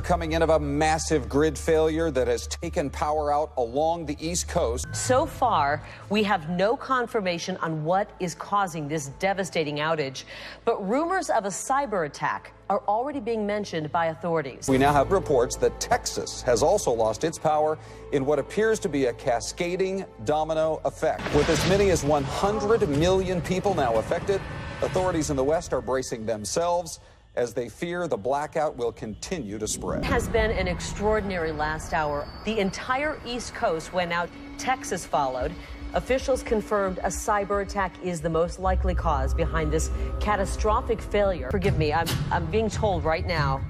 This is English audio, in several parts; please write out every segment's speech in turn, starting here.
Coming in of a massive grid failure that has taken power out along the East Coast. So far, we have no confirmation on what is causing this devastating outage, but rumors of a cyber attack are already being mentioned by authorities. We now have reports that Texas has also lost its power in what appears to be a cascading domino effect. With as many as 100 million people now affected, authorities in the West are bracing themselves as they fear the blackout will continue to spread. It has been an extraordinary last hour. The entire East Coast went out. Texas followed. Officials confirmed a cyber attack is the most likely cause behind this catastrophic failure. Forgive me, I'm being told right now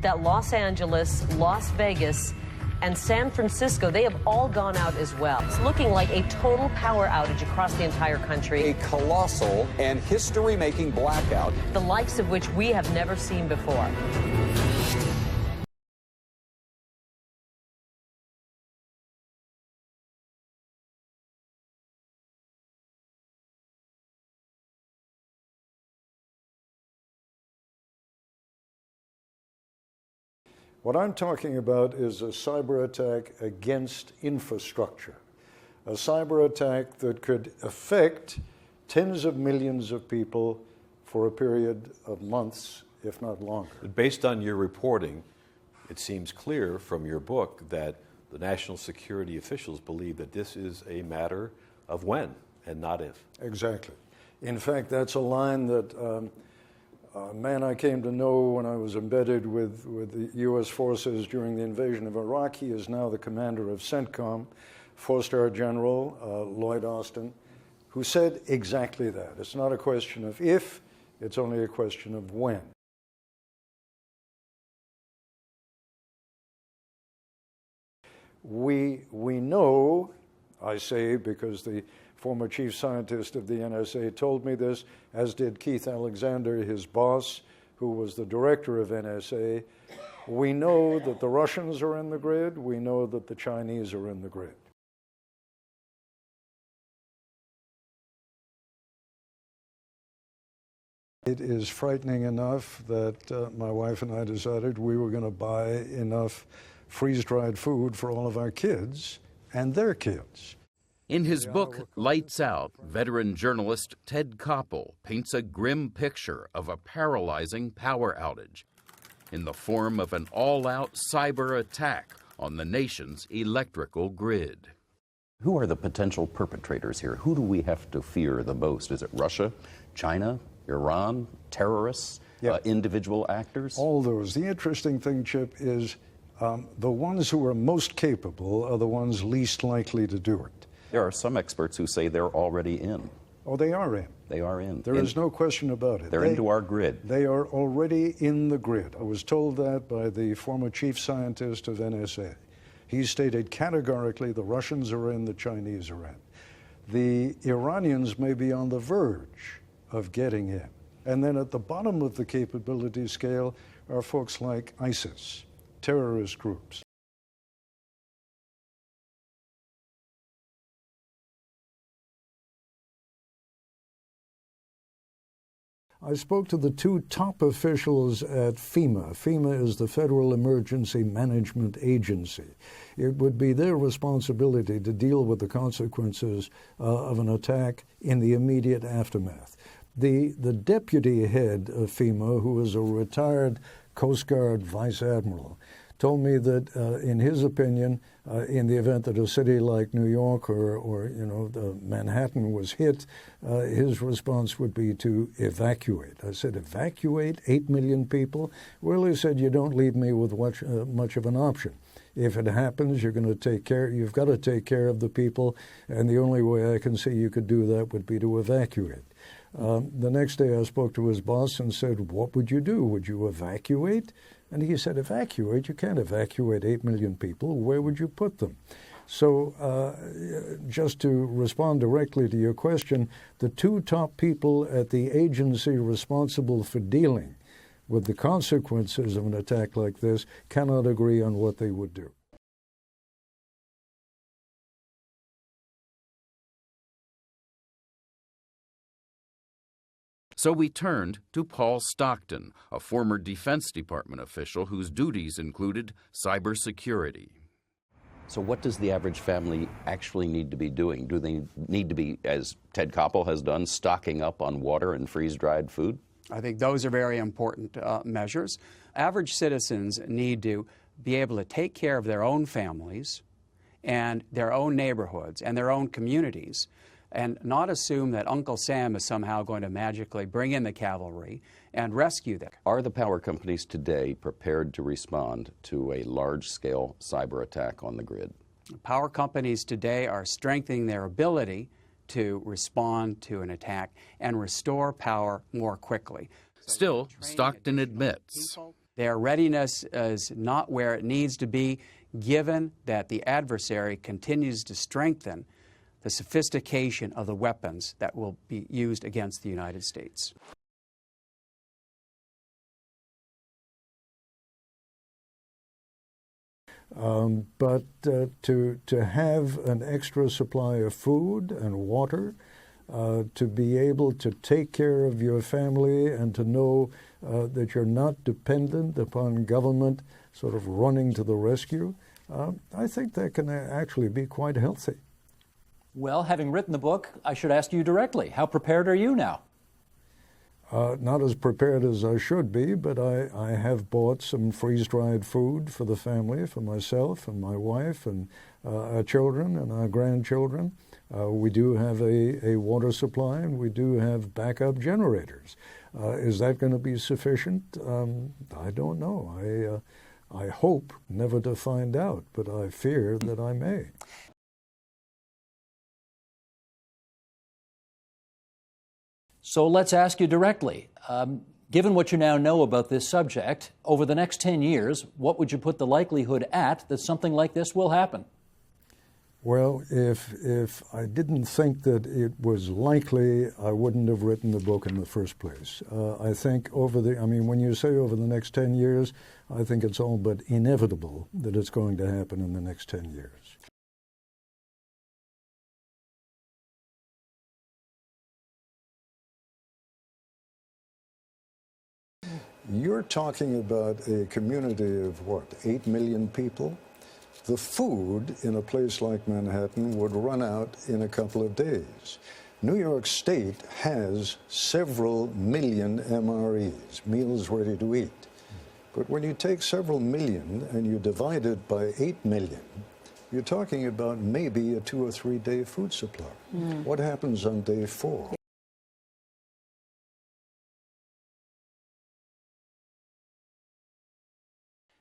that Los Angeles, Las Vegas, and San Francisco, they have all gone out as well. It's looking like a total power outage across the entire country. A colossal and history-making blackout, the likes of which we have never seen before. What I'm talking about is a cyber attack against infrastructure, a cyber attack that could affect tens of millions of people for a period of months, if not longer. Based on your reporting, it seems clear from your book that the national security officials believe that this is a matter of when and not if. Exactly. In fact, that's a line that a man I came to know when I was embedded with the U.S. forces during the invasion of Iraq. He is now the commander of CENTCOM, four-star general Lloyd Austin, who said exactly that. It's not a question of if, it's only a question of when. We know, I say because the former chief scientist of the NSA told me this, as did Keith Alexander, his boss, who was the director of NSA. We know that the Russians are in the grid. We know that the Chinese are in the grid. It is frightening enough that my wife and I decided we were going to buy enough freeze-dried food for all of our kids and their kids. In his book, Lights Out, veteran journalist Ted Koppel paints a grim picture of a paralyzing power outage in the form of an all-out cyber attack on the nation's electrical grid. Who are the potential perpetrators here? Who do we have to fear the most? Is it Russia, China, Iran, terrorists, individual actors? All those. The interesting thing, Chip, is the ones who are most capable are the ones least likely to do it. There are some experts who say they're already in. Oh, they are in. They are in. There is no question about it. They're into our grid. They are already in the grid. I was told that by the former chief scientist of NSA. He stated categorically the Russians are in, the Chinese are in. The Iranians may be on the verge of getting in. And then at the bottom of the capability scale are folks like ISIS, terrorist groups. I spoke to the two top officials at FEMA. FEMA is the Federal Emergency Management Agency. It would be their responsibility to deal with the consequences of an attack in the immediate aftermath. The deputy head of FEMA, who is a retired Coast Guard vice admiral, told me that, in his opinion, in the event that a city like New York or Manhattan was hit, his response would be to evacuate. I said, evacuate 8 million people? Well, he said, you don't leave me with much of an option. If it happens, you've got to take care of the people, and the only way I can see you could do that would be to evacuate. The next day I spoke to his boss and said, what would you do? Would you evacuate? And he said, evacuate? You can't evacuate 8 million people. Where would you put them? So just to respond directly to your question, the two top people at the agency responsible for dealing with the consequences of an attack like this cannot agree on what they would do. So we turned to Paul Stockton, a former Defense Department official whose duties included cybersecurity. So what does the average family actually need to be doing? Do they need to be, as Ted Koppel has done, stocking up on water and freeze-dried food? I think those are very important measures. Average citizens need to be able to take care of their own families and their own neighborhoods and their own communities, and not assume that Uncle Sam is somehow going to magically bring in the cavalry and rescue them. Are the power companies today prepared to respond to a large-scale cyber attack on the grid? Power companies today are strengthening their ability to respond to an attack and restore power more quickly. Still, Stockton admits their readiness is not where it needs to be, given that the adversary continues to strengthen the sophistication of the weapons that will be used against the United States. But to have an extra supply of food and water, to be able to take care of your family and to know that you're not dependent upon government sort of running to the rescue, I think that can actually be quite healthy. Well, having written the book, I should ask you directly, how prepared are you now? Not as prepared as I should be, but I have bought some freeze-dried food for the family, for myself and my wife and our children and our grandchildren. We do have a water supply, and we do have backup generators. Is that going to be sufficient? I don't know. I hope never to find out, but I fear that I may. So let's ask you directly. Given what you now know about this subject, over the next 10 years, what would you put the likelihood at that something like this will happen? Well, if I didn't think that it was likely, I wouldn't have written the book in the first place. I think when you say over the next 10 years, I think it's all but inevitable that it's going to happen in the next 10 years. You're talking about a community of, what, 8 million people? The food in a place like Manhattan would run out in a couple of days. New York State has several million MREs, meals ready to eat. But when you take several million and you divide it by 8 million, you're talking about maybe a 2 or 3 day food supply. What happens on day 4?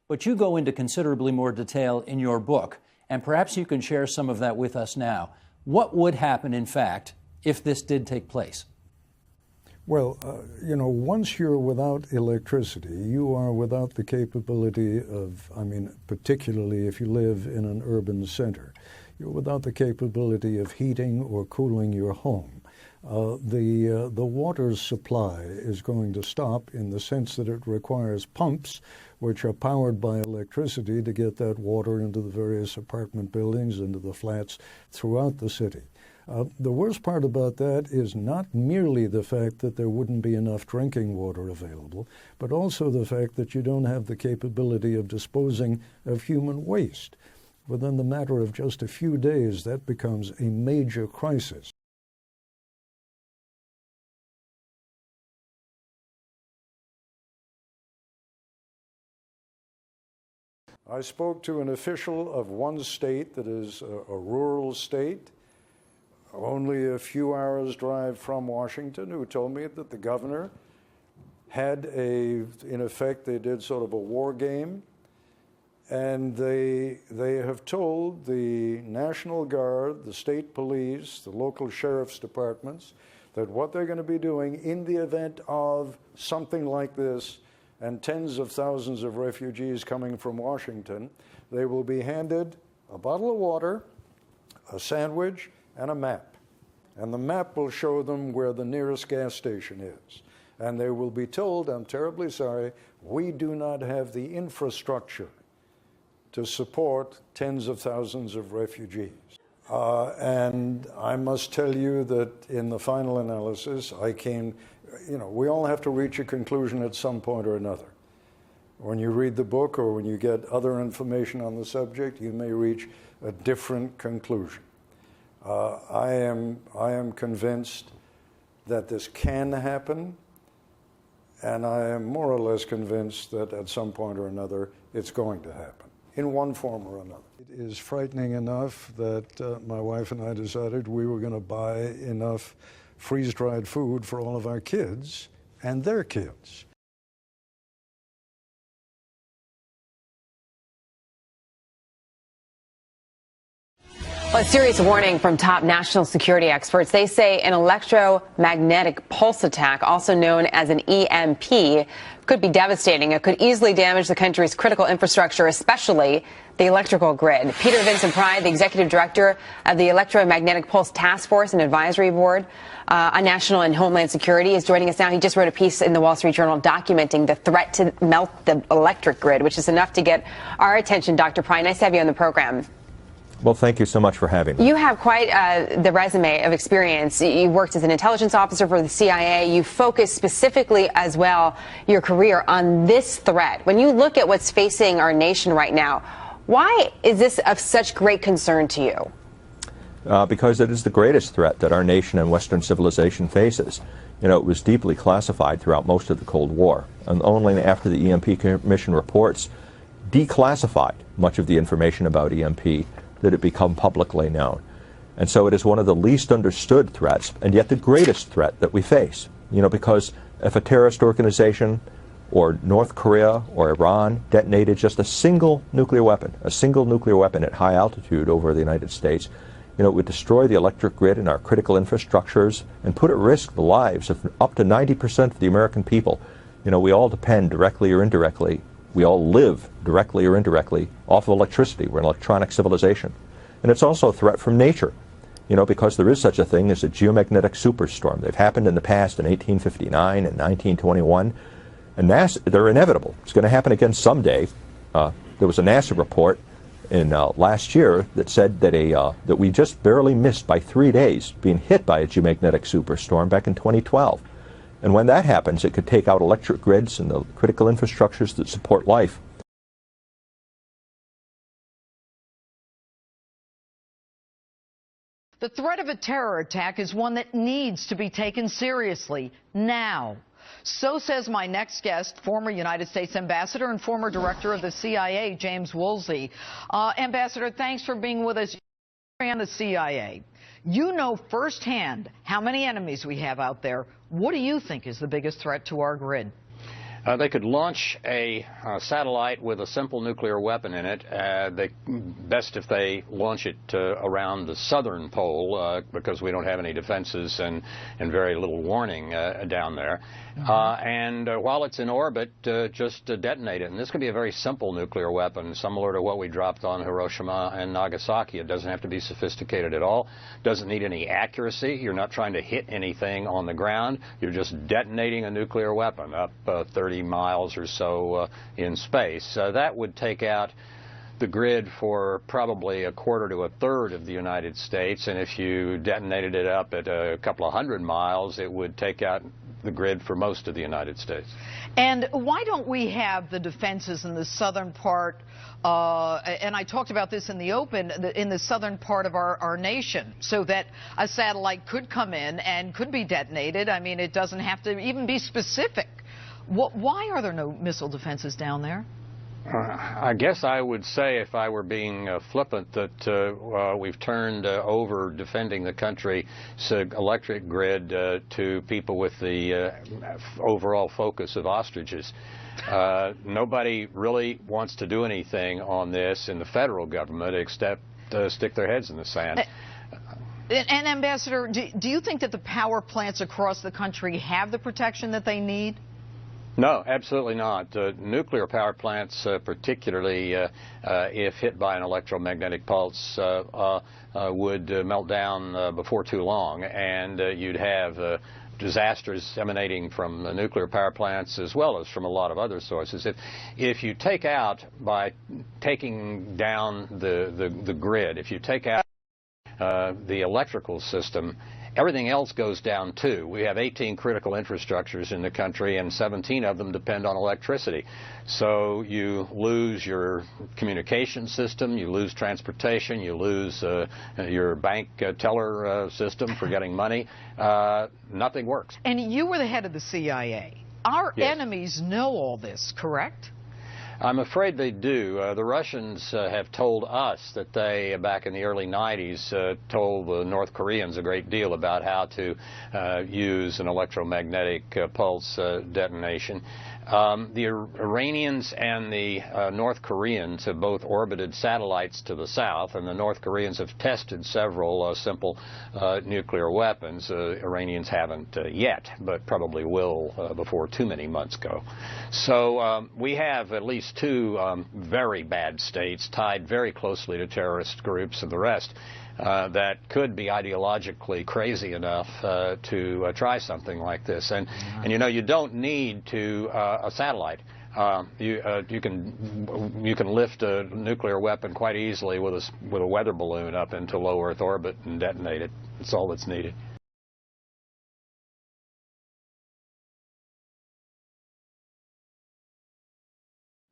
But you go into considerably more detail in your book, and perhaps you can share some of that with us now. What would happen, in fact, if this did take place? Well, once you're without electricity, you are without the capability of, particularly if you live in an urban center, you're without the capability of heating or cooling your home. The water supply is going to stop in the sense that it requires pumps which are powered by electricity to get that water into the various apartment buildings, into the flats throughout the city. The worst part about that is not merely the fact that there wouldn't be enough drinking water available, but also the fact that you don't have the capability of disposing of human waste. Within the matter of just a few days, that becomes a major crisis. I spoke to an official of one state that is a rural state, only a few hours' drive from Washington, who told me that the governor had in effect, they did sort of a war game, and they have told the National Guard, the state police, the local sheriff's departments, that what they're going to be doing in the event of something like this, and tens of thousands of refugees coming from Washington, they will be handed a bottle of water, a sandwich, and a map. And the map will show them where the nearest gas station is. And they will be told, I'm terribly sorry, we do not have the infrastructure to support tens of thousands of refugees. And I must tell you that in the final analysis, I came you know, we all have to reach a conclusion at some point or another. When you read the book or when you get other information on the subject, you may reach a different conclusion. I am convinced that this can happen, and I am more or less convinced that at some point or another it's going to happen, in one form or another. It is frightening enough that my wife and I decided we were going to buy enough freeze-dried food for all of our kids and their kids. Well, a serious warning from top national security experts. They say an electromagnetic pulse attack, also known as an EMP, could be devastating. It could easily damage the country's critical infrastructure, especially the electrical grid. Peter Vincent Pride, the executive director of the Electromagnetic Pulse Task Force and Advisory Board on National and Homeland Security, is joining us now. He just wrote a piece in the Wall Street Journal documenting the threat to melt the electric grid, which is enough to get our attention. Dr. Pride, nice to have you on the program. Well, thank you so much for having me. You have quite the resume of experience. You worked as an intelligence officer for the CIA. You focused specifically as well your career on this threat. When you look at what's facing our nation right now, why is this of such great concern to you? Because it is the greatest threat that our nation and Western civilization faces. You know, it was deeply classified throughout most of the Cold War, and only after the EMP Commission reports declassified much of the information about EMP did it become publicly known. And so it is one of the least understood threats, and yet the greatest threat that we face. You know, because if a terrorist organization or North Korea or Iran detonated just a single nuclear weapon at high altitude over the United States, you know, it would destroy the electric grid and our critical infrastructures and put at risk the lives of up to 90% of the American people. You know, we all depend directly or indirectly. We all live directly or indirectly off of electricity. We're an electronic civilization. And it's also a threat from nature, you know, because there is such a thing as a geomagnetic superstorm. They've happened in the past in 1859 and 1921, and they're inevitable. It's going to happen again someday. There was a NASA report in last year that said that that we just barely missed by 3 days being hit by a geomagnetic superstorm back in 2012. And when that happens, it could take out electric grids and the critical infrastructures that support life. The threat of a terror attack is one that needs to be taken seriously now. So says my next guest, former United States Ambassador and former Director of the CIA, James Woolsey. Ambassador, thanks for being with us. And the CIA. You know firsthand how many enemies we have out there. What do you think is the biggest threat to our grid? They could launch a satellite with a simple nuclear weapon in it. Best if they launch it around the southern pole because we don't have any defenses and very little warning down there. And while it's in orbit, just detonate it. And this could be a very simple nuclear weapon, similar to what we dropped on Hiroshima and Nagasaki. It doesn't have to be sophisticated at all. Doesn't need any accuracy. You're not trying to hit anything on the ground. You're just detonating a nuclear weapon up 30 miles or so in space. That would take out the grid for probably a quarter to a third of the United States, and if you detonated it up at a couple of 100 miles, it would take out the grid for most of the United States. And why don't we have the defenses in the southern part, and I talked about this in the open, in the southern part of our nation, so that a satellite could come in and could be detonated? I mean, it doesn't have to even be specific. Why are there no missile defenses down there? I guess I would say, if I were being flippant, that we've turned over defending the country's electric grid to people with the overall focus of ostriches. Nobody really wants to do anything on this in the federal government except stick their heads in the sand. And Ambassador, do you think that the power plants across the country have the protection that they need? No, absolutely not. Nuclear power plants, particularly if hit by an electromagnetic pulse, would melt down before too long, and you'd have disasters emanating from the nuclear power plants as well as from a lot of other sources. If you take out, by taking down the grid, if you take out the electrical system everything else goes down too. We have 18 critical infrastructures in the country, and 17 of them depend on electricity. So you lose your communication system, you lose transportation, you lose your bank teller system for getting money. Nothing works. And you were the head of the CIA. Our Yes. enemies know all this, correct? I'm afraid they do. The Russians have told us that they, back in the early 90s, told the North Koreans a great deal about how to use an electromagnetic pulse detonation. The Iranians and the North Koreans have both orbited satellites to the south, and the North Koreans have tested several simple nuclear weapons. Iranians haven't yet, but probably will before too many months go. So we have at least two very bad states tied very closely to terrorist groups and the rest that could be ideologically crazy enough to try something like this. And you know, you don't need a satellite. You can lift a nuclear weapon quite easily with a weather balloon up into low Earth orbit and detonate it. That's all that's needed.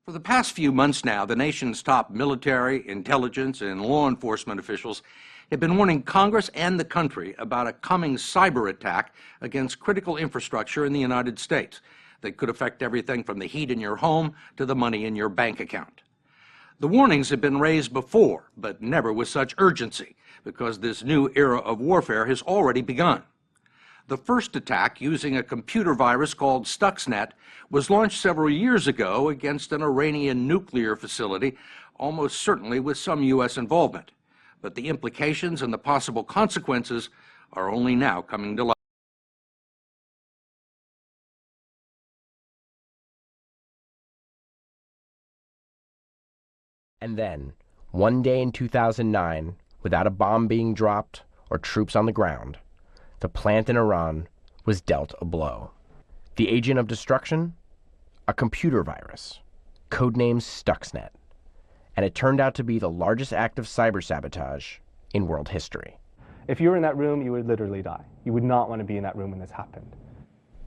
For the past few months now, the nation's top military, intelligence, and law enforcement officials have been warning Congress and the country about a coming cyber attack against critical infrastructure in the United States that could affect everything from the heat in your home to the money in your bank account. The warnings have been raised before, but never with such urgency, because this new era of warfare has already begun. The first attack, using a computer virus called Stuxnet, was launched several years ago against an Iranian nuclear facility, almost certainly with some U.S. involvement. But the implications and the possible consequences are only now coming to light. And then, one day in 2009, without a bomb being dropped or troops on the ground, the plant in Iran was dealt a blow. The agent of destruction? A computer virus, codenamed Stuxnet. And it turned out to be the largest act of cyber sabotage in world history. If you were in that room, you would literally die. You would not want to be in that room when this happened.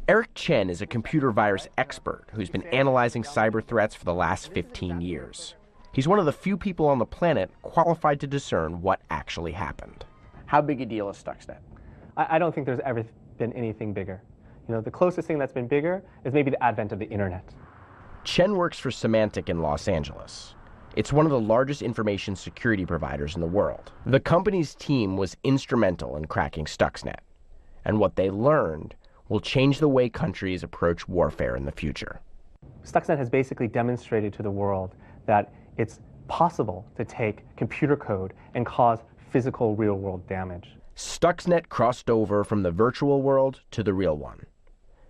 Eric Chen is a computer virus expert who's been analyzing cyber threats for the last 15 years. He's one of the few people on the planet qualified to discern what actually happened. How big a deal is Stuxnet? I don't think there's ever been anything bigger. You know, the closest thing that's been bigger is maybe the advent of the internet. Chen works for Symantec in Los Angeles. It's one of the largest information security providers in the world. The company's team was instrumental in cracking Stuxnet, and what they learned will change the way countries approach warfare in the future. Stuxnet has basically demonstrated to the world that it's possible to take computer code and cause physical real-world damage. Stuxnet crossed over from the virtual world to the real one.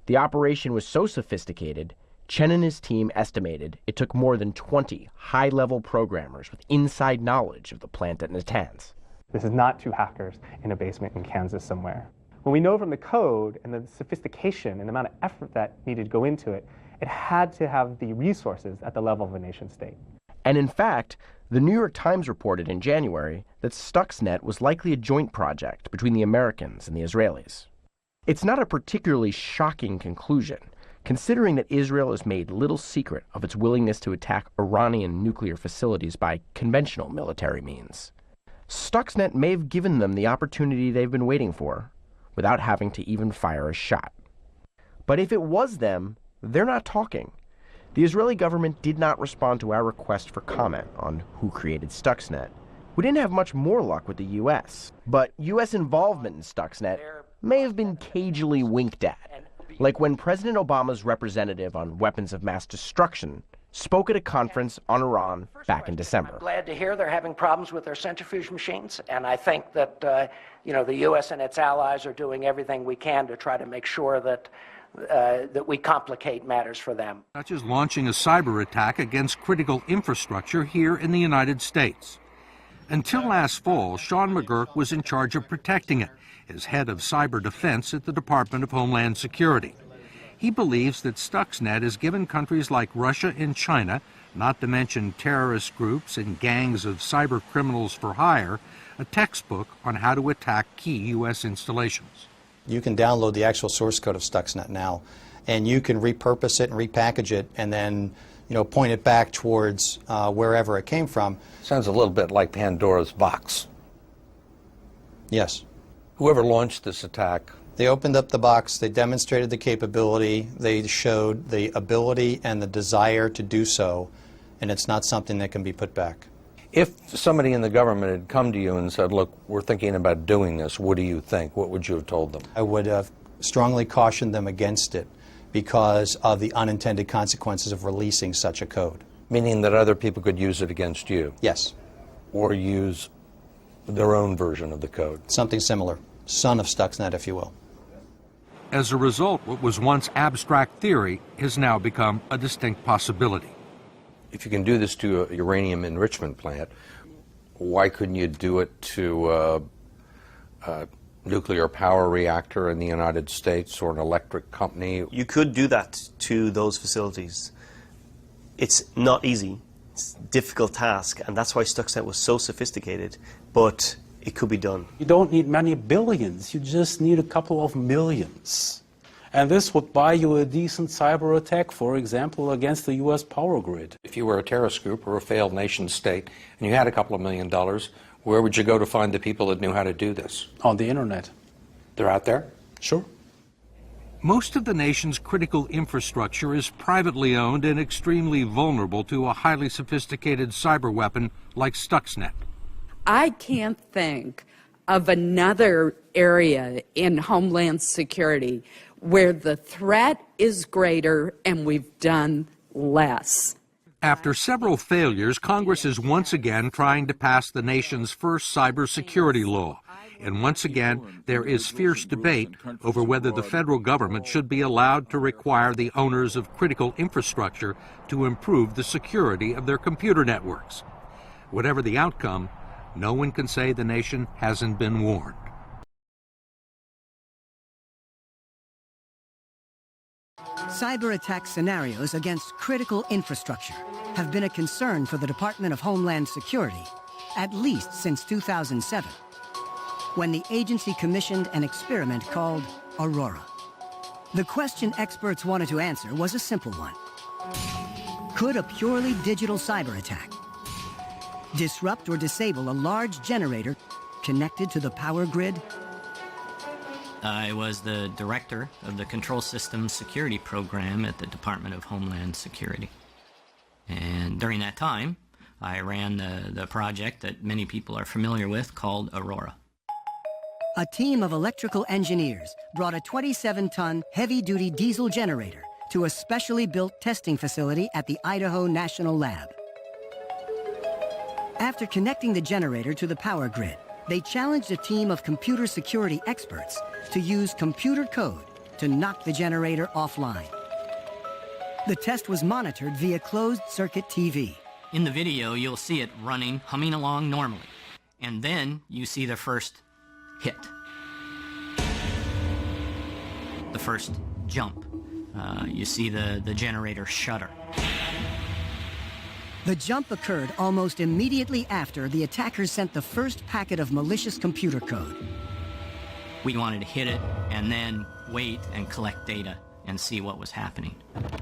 The operation was so sophisticated, Chen and his team estimated it took more than 20 high-level programmers with inside knowledge of the plant at Natanz. This is not two hackers in a basement in Kansas somewhere. When we know from the code and the sophistication and the amount of effort that needed to go into it, it had to have the resources at the level of a nation state. And in fact, the New York Times reported in January that Stuxnet was likely a joint project between the Americans and the Israelis. It's not a particularly shocking conclusion, considering that Israel has made little secret of its willingness to attack Iranian nuclear facilities by conventional military means. Stuxnet may have given them the opportunity they've been waiting for, without having to even fire a shot. But if it was them, they're not talking. The Israeli government did not respond to our request for comment on who created Stuxnet. We didn't have much more luck with the U.S., but U.S. involvement in Stuxnet may have been cagily winked at, like when President Obama's representative on weapons of mass destruction spoke at a conference on Iran back in December. I'm glad to hear they're having problems with their centrifuge machines, and I think that the U.S. and its allies are doing everything we can to try to make sure that we complicate matters for them. Such as launching a cyber attack against critical infrastructure here in the United States. Until last fall, Sean McGurk was in charge of protecting it as head of cyber defense at the Department of Homeland Security. He believes that Stuxnet has given countries like Russia and China not to mention terrorist groups and gangs of cyber criminals for hire, a textbook on how to attack key U.S. installations. You can download the actual source code of Stuxnet now, and you can repurpose it and repackage it and then point it back towards wherever it came from. Sounds a little bit like Pandora's box. Yes. Whoever launched this attack, they opened up the box, they demonstrated the capability, they showed the ability and the desire to do so, and it's not something that can be put back. if somebody in the government had come to you and said, look, we're thinking about doing this, what do you think? What would you have told them? I would have strongly cautioned them against it because of the unintended consequences of releasing such a code. Meaning that other people could use it against you? Yes. Or use their own version of the code? Something similar. Son of Stuxnet, if you will. As a result, what was once abstract theory has now become a distinct possibility. If you can do this to a uranium enrichment plant, why couldn't you do it to a nuclear power reactor in the United States or an electric company? You could do that to those facilities. It's not easy. It's a difficult task, and that's why Stuxnet was so sophisticated, but it could be done. You don't need many billions, you just need a couple of millions. And this would buy you a decent cyber attack, for example, against the US power grid. If you were a terrorist group or a failed nation state and you had a couple of $1 million, where would you go to find the people that knew how to do this? On the internet. They're out there? Sure. Most of the nation's critical infrastructure is privately owned and extremely vulnerable to a highly sophisticated cyber weapon like Stuxnet. I can't think of another area in Homeland Security where the threat is greater and we've done less. After several failures, Congress is once again trying to pass the nation's first cybersecurity law. And once again, there is fierce debate over whether the federal government should be allowed to require the owners of critical infrastructure to improve the security of their computer networks. Whatever the outcome, no one can say the nation hasn't been warned. Cyber attack scenarios against critical infrastructure have been a concern for the Department of Homeland Security, at least since 2007, when the agency commissioned an experiment called Aurora. The question experts wanted to answer was a simple one. Could a purely digital cyber attack disrupt or disable a large generator connected to the power grid? I was the director of the Control Systems Security Program at the Department of Homeland Security. And during that time, I ran the project that many people are familiar with called Aurora. A team of electrical engineers brought a 27-ton heavy-duty diesel generator to a specially built testing facility at the Idaho National Lab. After connecting the generator to the power grid, they challenged a team of computer security experts to use computer code to knock the generator offline. The test was monitored via closed-circuit TV. In the video, you'll see it running, humming along normally. And then you see the first hit. The first jump. You see the generator shudder. The jump occurred almost immediately after the attackers sent the first packet of malicious computer code. We wanted to hit it and then wait and collect data and see what was happening.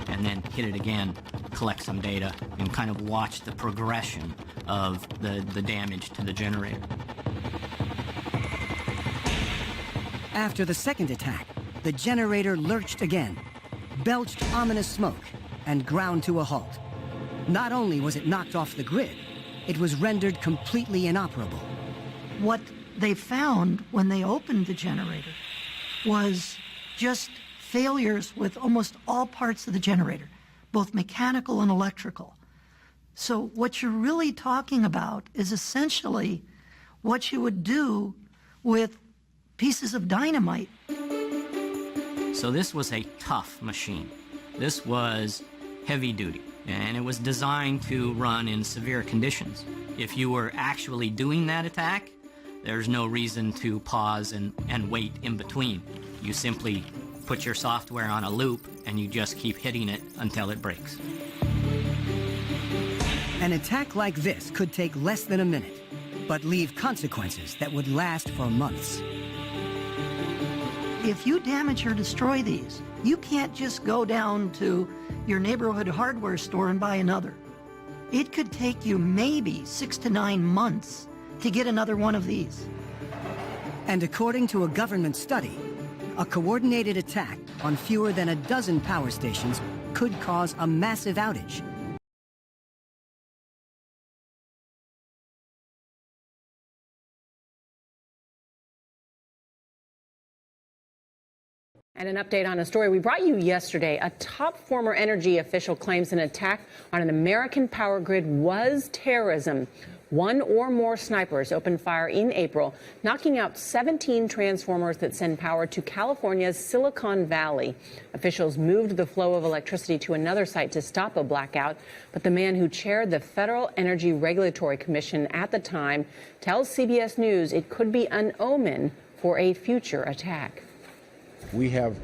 And then hit it again, collect some data, and kind of watch the progression of the damage to the generator. After the second attack, the generator lurched again, belched ominous smoke, and ground to a halt. Not only was it knocked off the grid, it was rendered completely inoperable. What they found when they opened the generator was just failures with almost all parts of the generator, both mechanical and electrical. So what you're really talking about is essentially what you would do with pieces of dynamite. So this was a tough machine. This was heavy duty, and it was designed to run in severe conditions. If you were actually doing that attack, there's no reason to pause and wait in between. You simply put your software on a loop and you just keep hitting it until it breaks. An attack like this could take less than a minute, but leave consequences that would last for months. If you damage or destroy these, you can't just go down to your neighborhood hardware store and buy another. It could take you maybe 6 to 9 months to get another one of these. And according to a government study, a coordinated attack on fewer than a dozen power stations could cause a massive outage. And an update on a story we brought you yesterday. A top former energy official claims an attack on an American power grid was terrorism. One or more snipers opened fire in April, knocking out 17 transformers that send power to California's Silicon Valley. Officials moved the flow of electricity to another site to stop a blackout, but the man who chaired the Federal Energy Regulatory Commission at the time tells CBS News it could be an omen for a future attack. We have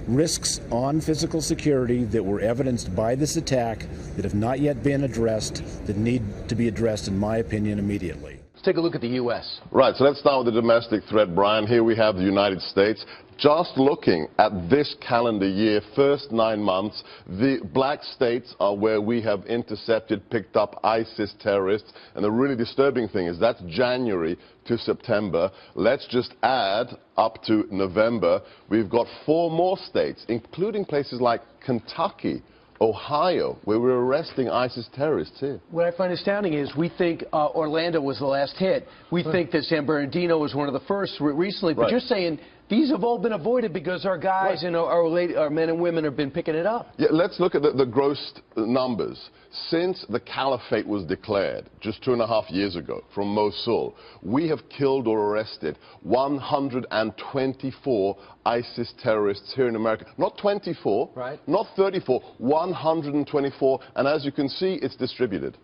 risks on physical security that were evidenced by this attack that have not yet been addressed, that need to be addressed, in my opinion, immediately. Let's take a look at the U.S. Right, so let's start with the domestic threat, Brian. Here we have the United States. Just looking at this calendar year, first 9 months, the black states are where we have intercepted, picked up ISIS terrorists. And the really disturbing thing is that's January to September. Let's just add up to November. We've got 4 more states, including places like Kentucky, Ohio, where we're arresting ISIS terrorists here. What I find astounding is we think Orlando was the last hit. We think that San Bernardino was one of the first recently. But you're saying these have all been avoided because our guys and our men and women have been picking it up. Yeah, let's look at the gross numbers. Since the caliphate was declared just 2.5 years ago from Mosul, we have killed or arrested 124 ISIS terrorists here in America. Not 24, not 34, 124. And as you can see, it's distributed.